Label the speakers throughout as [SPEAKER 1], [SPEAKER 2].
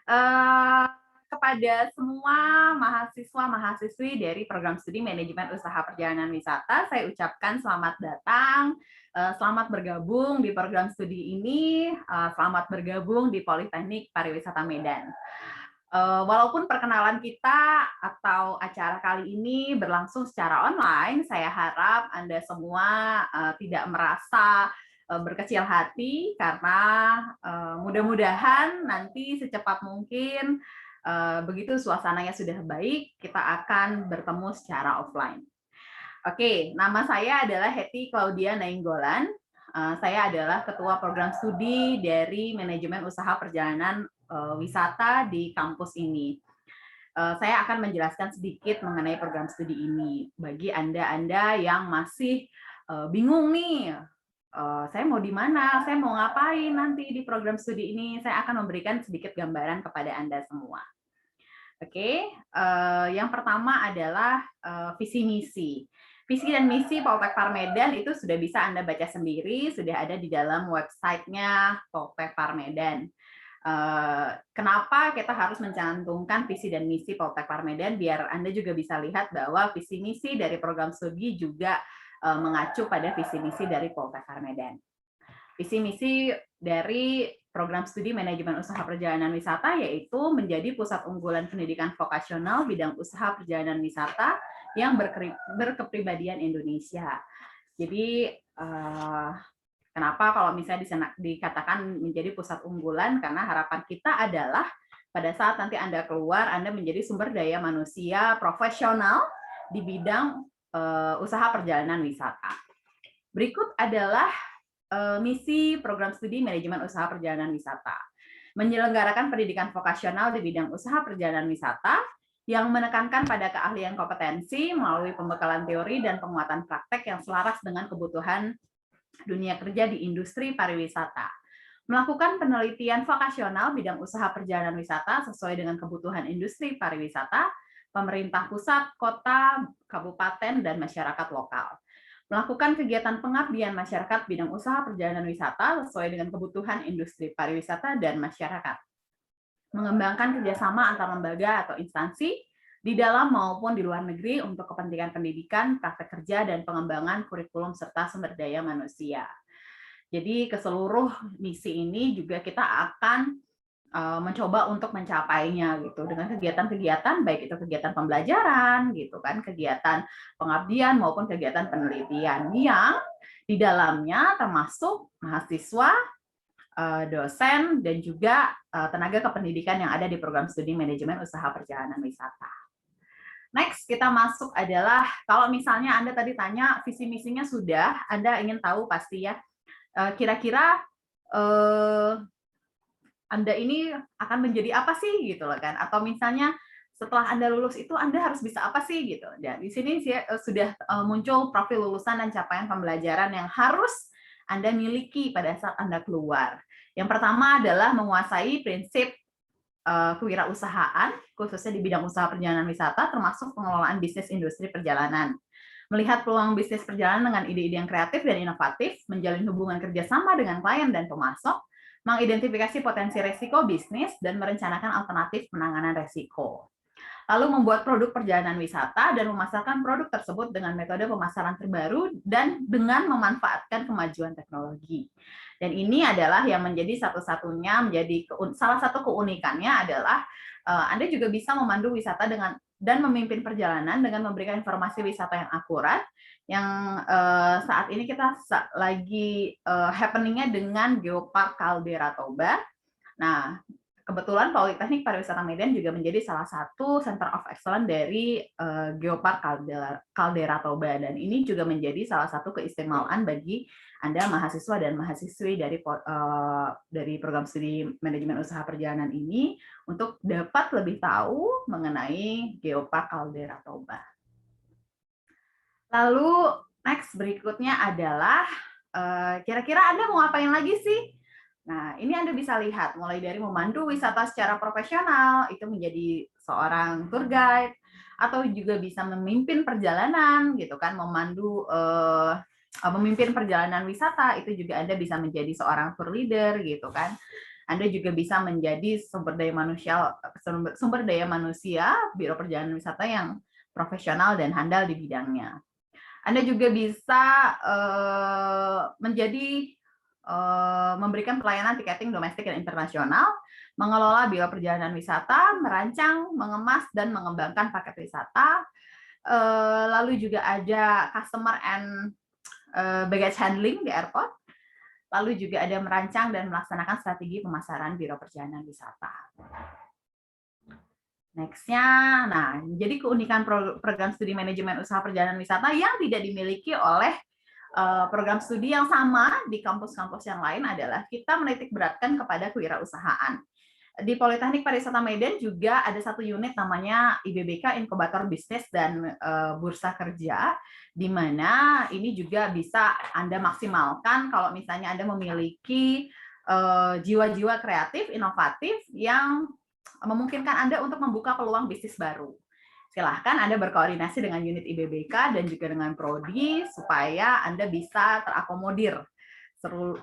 [SPEAKER 1] Eee, kepada semua mahasiswa-mahasiswi dari program studi manajemen usaha perjalanan wisata, saya ucapkan selamat datang, selamat bergabung di program studi ini, selamat bergabung di Politeknik Pariwisata Medan. Walaupun perkenalan kita atau acara kali ini berlangsung secara online, saya harap Anda semua tidak merasa berkecil hati karena mudah-mudahan nanti secepat mungkin begitu suasananya sudah baik, kita akan bertemu secara offline. Oke, nama saya adalah Hetty Claudia Nainggolan. Saya adalah Ketua Program Studi dari Manajemen Usaha Perjalanan Wisata di kampus ini. Saya akan menjelaskan sedikit mengenai program studi ini. Bagi Anda-Anda yang masih bingung nih, saya mau di mana, saya mau ngapain nanti di program studi ini, saya akan memberikan sedikit gambaran kepada Anda semua. Oke, yang pertama adalah visi misi. Visi dan misi Poltek Parmedan itu sudah bisa Anda baca sendiri, sudah ada di dalam website-nya Poltek Parmedan. Kenapa kita harus mencantumkan visi dan misi Poltek Parmedan, biar Anda juga bisa lihat bahwa visi misi dari program studi juga mengacu pada visi misi dari Poltek Parmedan. Visi misi dari program studi manajemen usaha perjalanan wisata yaitu menjadi pusat unggulan pendidikan vokasional bidang usaha perjalanan wisata yang berkepribadian Indonesia. Jadi kenapa kalau misalnya dikatakan menjadi pusat unggulan, karena harapan kita adalah pada saat nanti Anda keluar, Anda menjadi sumber daya manusia profesional di bidang usaha perjalanan wisata. Berikut adalah misi program studi manajemen usaha perjalanan wisata. Menyelenggarakan pendidikan vokasional di bidang usaha perjalanan wisata yang menekankan pada keahlian kompetensi melalui pembekalan teori dan penguatan praktek yang selaras dengan kebutuhan dunia kerja di industri pariwisata. Melakukan penelitian vokasional bidang usaha perjalanan wisata sesuai dengan kebutuhan industri pariwisata, pemerintah pusat, kota, kabupaten, dan masyarakat lokal. Melakukan kegiatan pengabdian masyarakat bidang usaha perjalanan wisata sesuai dengan kebutuhan industri pariwisata dan masyarakat. Mengembangkan kerjasama antar lembaga atau instansi di dalam maupun di luar negeri untuk kepentingan pendidikan, praktek kerja, dan pengembangan kurikulum serta sumber daya manusia. Jadi ke seluruh misi ini juga kita akan mencoba untuk mencapainya gitu dengan kegiatan-kegiatan, baik itu kegiatan pembelajaran gitu kan, kegiatan pengabdian maupun kegiatan penelitian yang di dalamnya termasuk mahasiswa, dosen, dan juga tenaga kependidikan yang ada di program studi manajemen usaha perjalanan wisata. Next, kita masuk adalah kalau misalnya Anda tadi tanya visi misinya sudah, Anda ingin tahu pasti ya, kira-kira Anda ini akan menjadi apa sih gitu loh kan, atau misalnya setelah Anda lulus itu Anda harus bisa apa sih gitu. Dan di sini sudah muncul profil lulusan dan capaian pembelajaran yang harus Anda miliki pada saat Anda keluar. Yang pertama adalah menguasai prinsip kewirausahaan, khususnya di bidang usaha perjalanan wisata, termasuk pengelolaan bisnis industri perjalanan. Melihat peluang bisnis perjalanan dengan ide-ide yang kreatif dan inovatif, menjalin hubungan kerjasama dengan klien dan pemasok, mengidentifikasi potensi resiko bisnis, dan merencanakan alternatif penanganan resiko. Lalu membuat produk perjalanan wisata dan memasarkan produk tersebut dengan metode pemasaran terbaru dan dengan memanfaatkan kemajuan teknologi. Dan ini adalah yang menjadi satu-satunya, menjadi salah satu keunikannya adalah Anda juga bisa memandu wisata dan memimpin perjalanan dengan memberikan informasi wisata yang akurat, yang saat ini kita lagi happening-nya dengan Geopark Caldera Toba. Nah, kebetulan Politeknik Pariwisata Medan juga menjadi salah satu Center of Excellence dari Geopark Caldera Toba, dan ini juga menjadi salah satu keistimewaan bagi Anda mahasiswa dan mahasiswi dari program studi manajemen usaha perjalanan ini untuk dapat lebih tahu mengenai Geopark Caldera Toba. Lalu next berikutnya adalah kira-kira Anda mau ngapain lagi sih? Nah, ini Anda bisa lihat, mulai dari memandu wisata secara profesional, itu menjadi seorang tour guide, atau juga bisa memimpin perjalanan, gitu kan, memimpin perjalanan wisata, itu juga Anda bisa menjadi seorang tour leader, gitu kan. Anda juga bisa menjadi sumber daya manusia Biro Perjalanan Wisata yang profesional dan handal di bidangnya. Anda juga bisa memberikan pelayanan tiketing domestik dan internasional, mengelola biro perjalanan wisata, merancang, mengemas, dan mengembangkan paket wisata. Lalu juga ada customer and baggage handling di airport. Lalu juga ada merancang dan melaksanakan strategi pemasaran biro perjalanan wisata. Next-nya, nah, jadi keunikan program studi manajemen usaha perjalanan wisata yang tidak dimiliki oleh program studi yang sama di kampus-kampus yang lain adalah kita menitik beratkan kepada kewirausahaan. Di Politeknik Pariwisata Medan juga ada satu unit namanya IBBK Inkubator Bisnis dan Bursa Kerja, di mana ini juga bisa Anda maksimalkan kalau misalnya Anda memiliki jiwa-jiwa kreatif, inovatif yang memungkinkan Anda untuk membuka peluang bisnis baru. Silahkan Anda berkoordinasi dengan unit IBBK dan juga dengan Prodi supaya Anda bisa terakomodir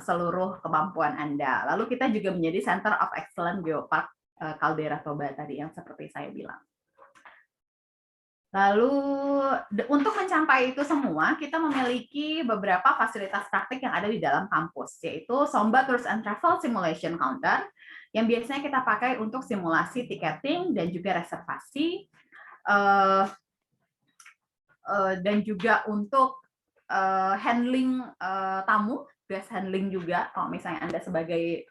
[SPEAKER 1] seluruh kemampuan Anda. Lalu kita juga menjadi Center of Excellence Geopark Caldera Toba tadi yang seperti saya bilang. Lalu untuk mencapai itu semua, kita memiliki beberapa fasilitas praktik yang ada di dalam kampus, yaitu Somba Tours and Travel Simulation Counter, yang biasanya kita pakai untuk simulasi tiketing dan juga reservasi, dan juga untuk handling tamu, guest handling juga, kalau misalnya Anda sebagai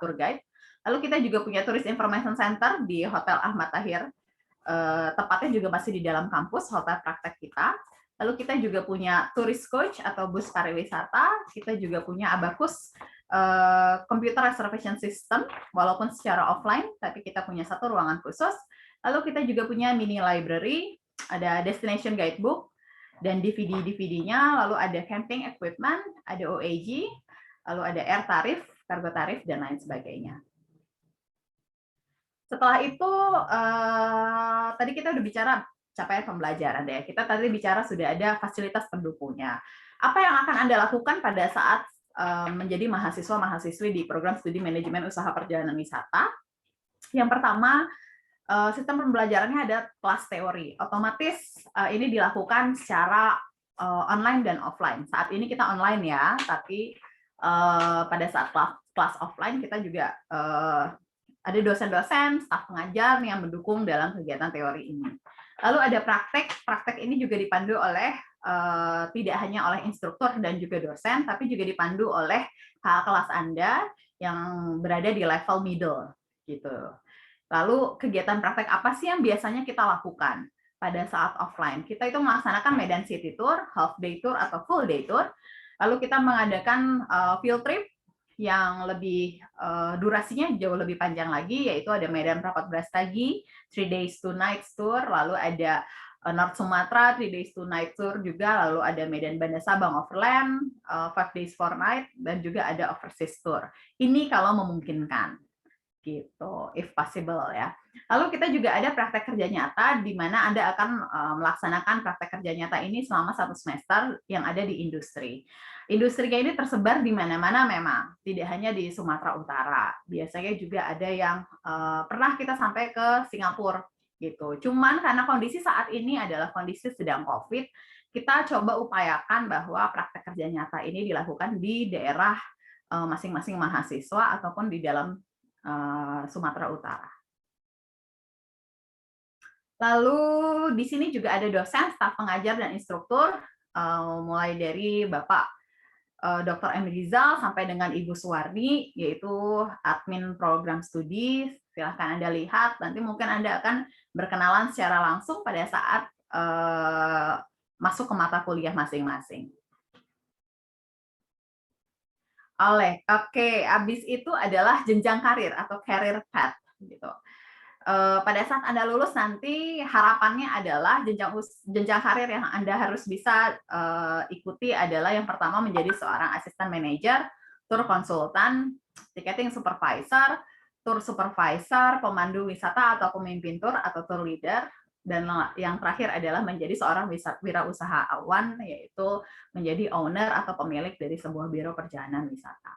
[SPEAKER 1] tour guide. Lalu kita juga punya Tourist Information Center di Hotel Ahmad Tahir, tepatnya juga masih di dalam kampus, hotel praktek kita. Lalu kita juga punya tourist coach atau bus pariwisata, kita juga punya Abacus computer reservation system, walaupun secara offline, tapi kita punya satu ruangan khusus. Lalu kita juga punya mini library, ada destination guidebook, dan DVD-DVD-nya, lalu ada camping equipment, ada OAG, lalu ada air tarif, cargo tarif, dan lain sebagainya. Setelah itu, tadi kita udah bicara capaian pembelajaran deh. Kita tadi bicara sudah ada fasilitas pendukungnya. Apa yang akan Anda lakukan pada saat menjadi mahasiswa-mahasiswi di program studi manajemen usaha perjalanan wisata? Yang pertama, sistem pembelajarannya ada kelas teori. Otomatis ini dilakukan secara online dan offline. Saat ini kita online ya, tapi pada saat kelas offline kita juga ada dosen-dosen, staf pengajar yang mendukung dalam kegiatan teori ini. Lalu ada praktek ini juga dipandu oleh tidak hanya oleh instruktur dan juga dosen, tapi juga dipandu oleh kakak kelas Anda yang berada di level middle, gitu. Lalu kegiatan praktek apa sih yang biasanya kita lakukan pada saat offline? Kita itu melaksanakan Medan City Tour, half day tour atau full day tour. Lalu kita mengadakan field trip yang lebih durasinya jauh lebih panjang lagi, yaitu ada Medan Prapat Brastagi, 3 days 2 nights tour, lalu ada North Sumatra 3 days 2 night tour juga, lalu ada Medan Banda Sabang overland 5 days 4 night, dan juga ada overseas tour. Ini kalau memungkinkan, gitu, if possible ya. Lalu kita juga ada praktek kerja nyata, di mana Anda akan melaksanakan praktek kerja nyata ini selama 1 semester yang ada di industri. Industrinya ini tersebar di mana-mana memang, tidak hanya di Sumatera Utara. Biasanya juga ada yang pernah kita sampai ke Singapura, gitu. Cuman karena kondisi saat ini adalah kondisi sedang COVID, kita coba upayakan bahwa praktek kerja nyata ini dilakukan di daerah masing-masing mahasiswa ataupun di dalam Sumatera Utara. Lalu di sini juga ada dosen, staf pengajar, dan instruktur, mulai dari Bapak Dr. M. Rizal sampai dengan Ibu Suwardi, yaitu admin program studi. Silahkan Anda lihat, nanti mungkin Anda akan berkenalan secara langsung pada saat masuk ke mata kuliah masing-masing. Oke, habis itu adalah jenjang karir atau career path, gitu. Pada saat Anda lulus nanti harapannya adalah jenjang karir yang Anda harus bisa ikuti adalah yang pertama menjadi seorang asisten manajer, tour konsultan, ticketing supervisor, tour supervisor, pemandu wisata atau pemimpin tour atau tour leader, dan yang terakhir adalah menjadi seorang wirausahawan, yaitu menjadi owner atau pemilik dari sebuah biro perjalanan wisata.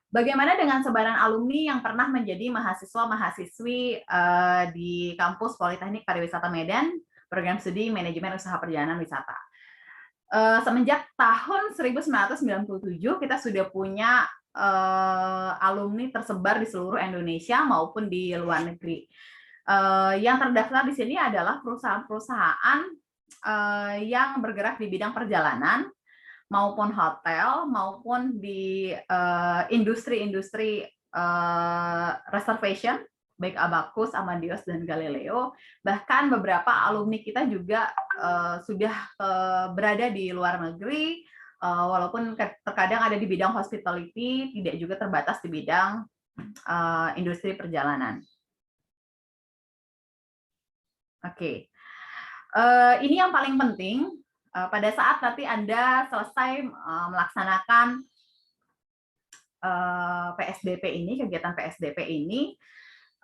[SPEAKER 1] Bagaimana dengan sebaran alumni yang pernah menjadi mahasiswa-mahasiswi di kampus Politeknik Pariwisata Medan, program studi Manajemen Usaha Perjalanan Wisata? Semenjak tahun 1997 kita sudah punya alumni tersebar di seluruh Indonesia maupun di luar negeri. Yang terdaftar di sini adalah perusahaan-perusahaan yang bergerak di bidang perjalanan, maupun hotel, maupun di industri-industri reservation, baik Abacus, Amadeus, dan Galileo. Bahkan beberapa alumni kita juga sudah berada di luar negeri, walaupun terkadang ada di bidang hospitality, tidak juga terbatas di bidang industri perjalanan. Oke, ini yang paling penting. Pada saat nanti Anda selesai melaksanakan PSDP ini, kegiatan PSDP ini,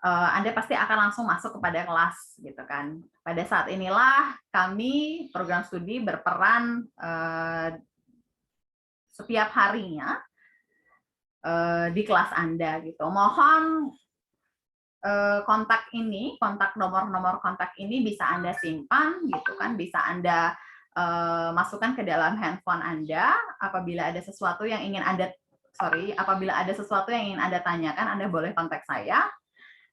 [SPEAKER 1] Anda pasti akan langsung masuk kepada kelas, gitu kan. Pada saat inilah kami program studi berperan setiap harinya di kelas Anda, gitu. Mohon kontak ini, nomor kontak ini bisa Anda simpan, gitu kan, bisa Anda masukkan ke dalam handphone Anda. Apabila ada sesuatu yang ingin Anda tanyakan, Anda boleh kontak saya.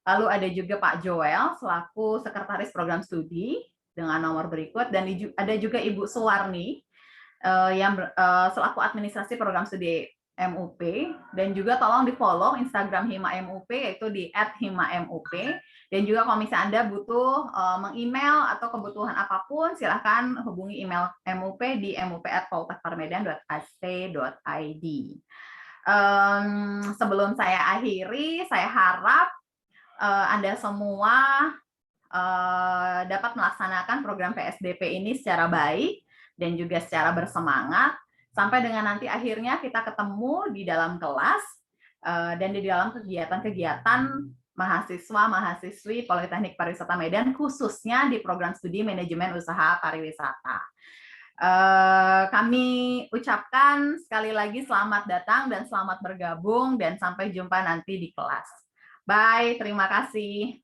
[SPEAKER 1] Lalu ada juga Pak Joel selaku sekretaris program studi dengan nomor berikut, dan ada juga Ibu Suwarni yang selaku administrasi program studi MUP, dan juga tolong di-follow Instagram Hima MUP, yaitu di @hima_mup. Dan juga kalau misalnya Anda butuh meng-email atau kebutuhan apapun, silahkan hubungi email MUP di mup@poltekparmedan.ac.id. Sebelum saya akhiri, saya harap Anda semua dapat melaksanakan program PSDP ini secara baik dan juga secara bersemangat, sampai dengan nanti akhirnya kita ketemu di dalam kelas dan di dalam kegiatan-kegiatan mahasiswa-mahasiswi Politeknik Pariwisata Medan, khususnya di program studi Manajemen Usaha Pariwisata. Kami ucapkan sekali lagi selamat datang dan selamat bergabung, dan sampai jumpa nanti di kelas. Bye, terima kasih.